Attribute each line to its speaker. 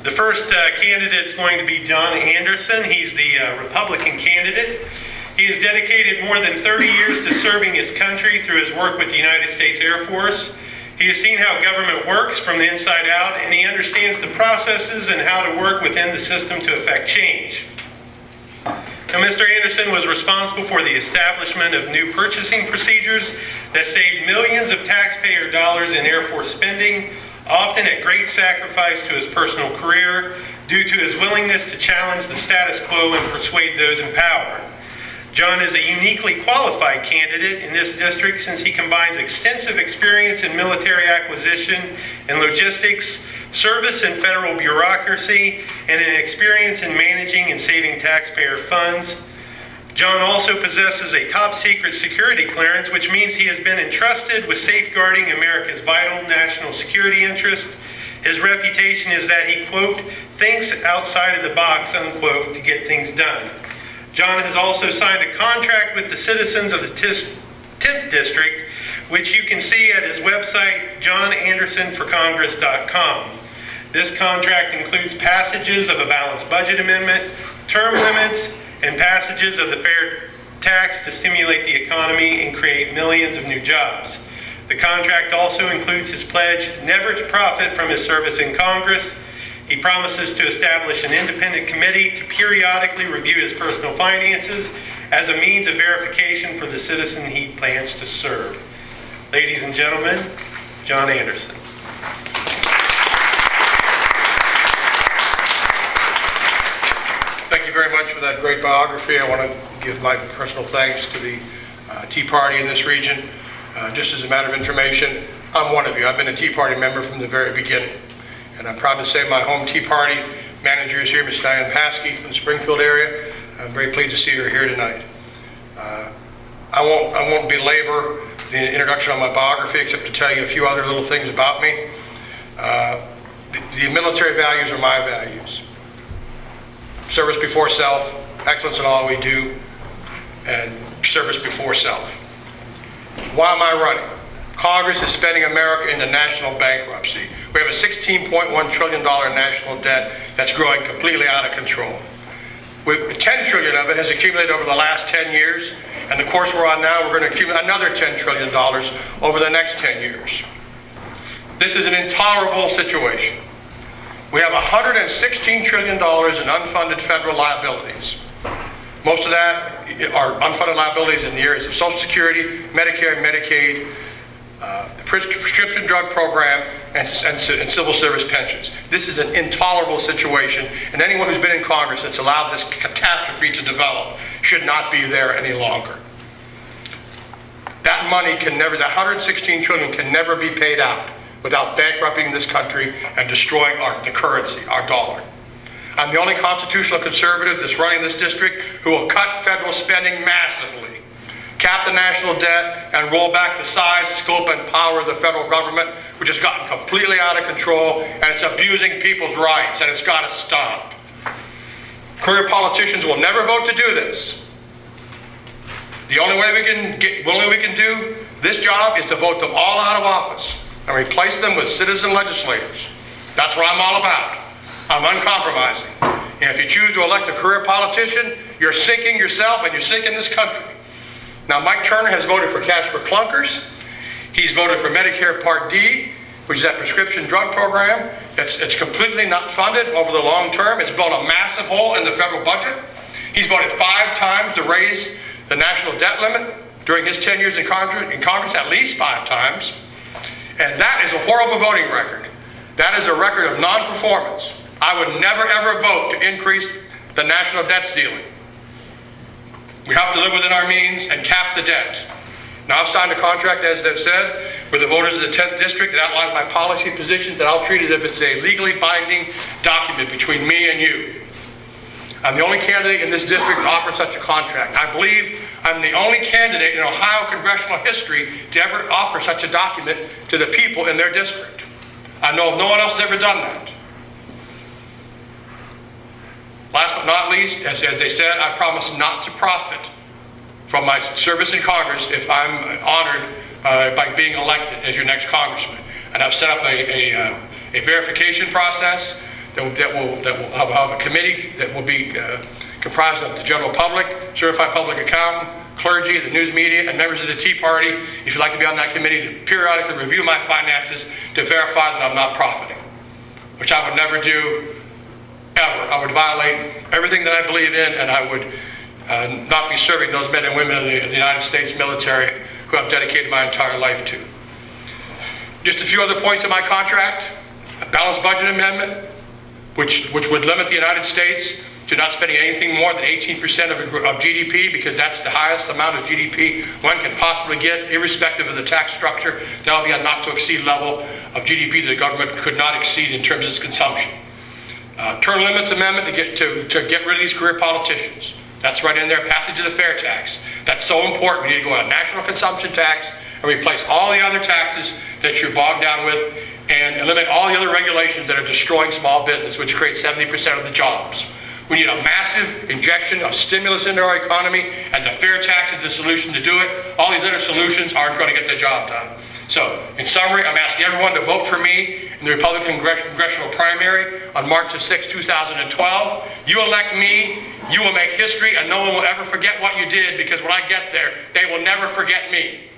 Speaker 1: The first candidate is going to be John Anderson. He's the Republican candidate. He has dedicated more than 30 years to serving his country through his work with the United States Air Force. He has seen how government works from the inside out, and he understands the processes and how to work within the system to effect change. Now, Mr. Anderson was responsible for the establishment of new purchasing procedures that saved millions of taxpayer dollars in Air Force spending, often at great sacrifice to his personal career, due to his willingness to challenge the status quo and persuade those in power. John is a uniquely qualified candidate in this district since he combines extensive experience in military acquisition and logistics, service in federal bureaucracy, and an experience in managing and saving taxpayer funds. John also possesses a top-secret security clearance, which means he has been entrusted with safeguarding America's vital national security interest. His reputation is that he, quote, thinks outside of the box, unquote, to get things done. John has also signed a contract with the citizens of the 10th District, which you can see at his website, johnandersonforcongress.com. This contract includes passages of a balanced budget amendment, term limits, and passages of the fair tax to stimulate the economy and create millions of new jobs. The contract also includes his pledge never to profit from his service in Congress. He promises to establish an independent committee to periodically review his personal finances as a means of verification for the citizen he plans to serve. Ladies and gentlemen, John Anderson.
Speaker 2: Thank you very much for that great biography. I want to give my personal thanks to the Tea Party in this region. Just as a matter of information, I'm one of you. I've been a Tea Party member from the very beginning. And I'm proud to say my home Tea Party manager is here, Ms. Diane Paskey from the Springfield area. I'm very pleased to see her here tonight. I won't belabor the introduction on my biography except to tell you a few other little things about me. The military values are my values. Service before self, excellence in all we do, and service before self. Why am I running? Congress is spending America into national bankruptcy. We have a $16.1 trillion national debt that's growing completely out of control. With $10 trillion of it has accumulated over the last 10 years, and the course we're on now, we're going to accumulate another $10 trillion over the next 10 years. This is an intolerable situation. We have $116 trillion in unfunded federal liabilities. Most of that are unfunded liabilities in the areas of Social Security, Medicare, Medicaid, the prescription drug program, and civil service pensions. This is an intolerable situation, and anyone who's been in Congress that's allowed this catastrophe to develop should not be there any longer. That money can never, that $116 trillion can never be paid out without bankrupting this country and destroying the currency, our dollar. I'm the only constitutional conservative that's running this district who will cut federal spending massively, cap the national debt, and roll back the size, scope, and power of the federal government, which has gotten completely out of control, and it's abusing people's rights, and it's got to stop. Career politicians will never vote to do this. The only way we can do this job is to vote them all out of office and replace them with citizen legislators. That's what I'm all about. I'm uncompromising. And if you choose to elect a career politician, you're sinking yourself and you're sinking this country. Now, Mike Turner has voted for Cash for Clunkers. He's voted for Medicare Part D, which is that prescription drug program. It's completely not funded over the long term. It's blown a massive hole in the federal budget. He's voted 5 times to raise the national debt limit during his 10 years in Congress, at least 5 times. And that is a horrible voting record. That is a record of non-performance. I would never, ever vote to increase the national debt ceiling. We have to live within our means and cap the debt. Now, I've signed a contract, as they've said, with the voters of the 10th District that outlines my policy positions that I'll treat as if it's a legally binding document between me and you. I'm the only candidate in this district to offer such a contract. I believe I'm the only candidate in Ohio congressional history to ever offer such a document to the people in their district. I know of no one else has ever done that. Last but not least, as they said, I promise not to profit from my service in Congress if I'm honored by being elected as your next congressman. And I've set up a verification process that will have a committee that will be comprised of the general public, certified public accountant, clergy, the news media, and members of the Tea Party, if you'd like to be on that committee, to periodically review my finances to verify that I'm not profiting, which I would never do, ever. I would violate everything that I believe in, and I would not be serving those men and women of the United States military who I've dedicated my entire life to. Just a few other points in my contract. A balanced budget amendment, which would limit the United States to not spending anything more than 18% of GDP, because that's the highest amount of GDP one can possibly get, irrespective of the tax structure. That will be a not-to-exceed level of GDP that the government could not exceed in terms of its consumption. Term limits amendment to get rid of these career politicians. That's right in there. Passage of the fair tax. That's so important. We need to go on a national consumption tax and replace all the other taxes that you're bogged down with, and eliminate all the other regulations that are destroying small business, which creates 70% of the jobs. We need a massive injection of stimulus into our economy, and the fair tax is the solution to do it. All these other solutions aren't going to get the job done. So, in summary, I'm asking everyone to vote for me in the Republican congressional primary on March the 6th, 2012. You elect me, you will make history, and no one will ever forget what you did, because when I get there, they will never forget me.